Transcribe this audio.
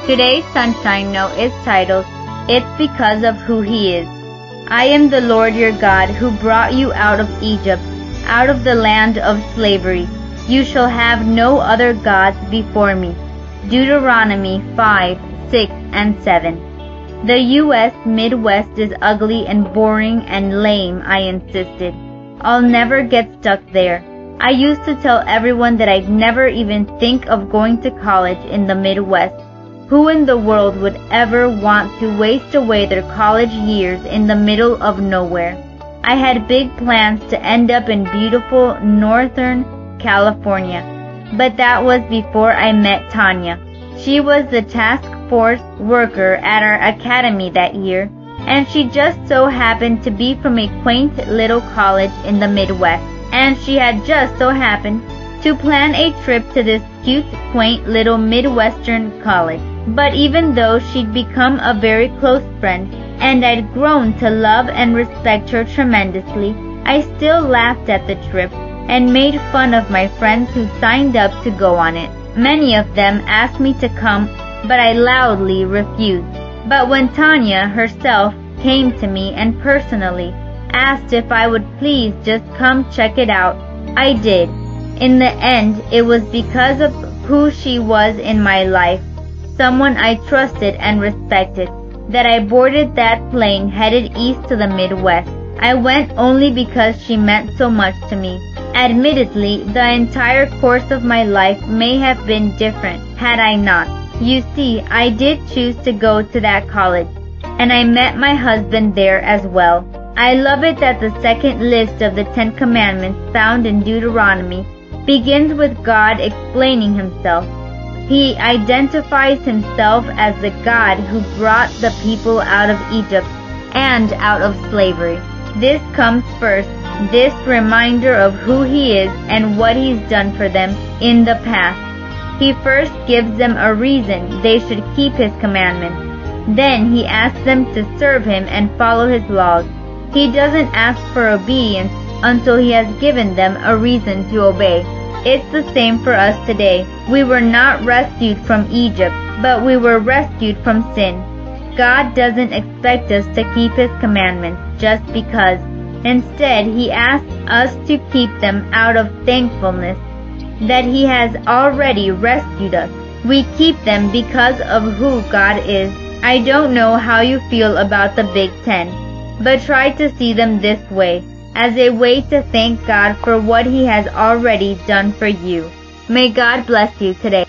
Today's Sunshine Note is titled, It's Because of Who He Is. I am the Lord your God who brought you out of Egypt, out of the land of slavery. You shall have no other gods before me. Deuteronomy 5, 6, and 7. The U.S. Midwest is ugly and boring and lame, I insisted. I'll never get stuck there. I used to tell everyone that I'd never even think of going to college in the Midwest. Who in the world would ever want to waste away their college years in the middle of nowhere? I had big plans to end up in beautiful Northern California, but that was before I met Tanya. She was the task force worker at our academy that year, and she just so happened to be from a quaint little college in the Midwest, and she had just so happened to plan a trip to this cute, quaint little Midwestern college. But even though she'd become a very close friend, and I'd grown to love and respect her tremendously, I still laughed at the trip and made fun of my friends who signed up to go on it. Many of them asked me to come, but I loudly refused. But when Tanya herself came to me and personally asked if I would please just come check it out, I did. In the end, it was because of who she was in my life, someone I trusted and respected, that I boarded that plane headed east to the Midwest. I went only because she meant so much to me. Admittedly, the entire course of my life may have been different had I not. You see, I did choose to go to that college, and I met my husband there as well. I love it that the second list of the 10 Commandments found in Deuteronomy begins with God explaining himself. He identifies himself as the God who brought the people out of Egypt and out of slavery. This comes first, this reminder of who he is and what he's done for them in the past. He first gives them a reason they should keep his commandments. Then he asks them to serve him and follow his laws. He doesn't ask for obedience until he has given them a reason to obey. It's the same for us today. We were not rescued from Egypt, but we were rescued from sin. God doesn't expect us to keep his commandments just because. Instead, he asks us to keep them out of thankfulness that he has already rescued us. We keep them because of who God is. I don't know how you feel about the Big Ten, but try to see them this way, as a way to thank God for what he has already done for you. May God bless you today.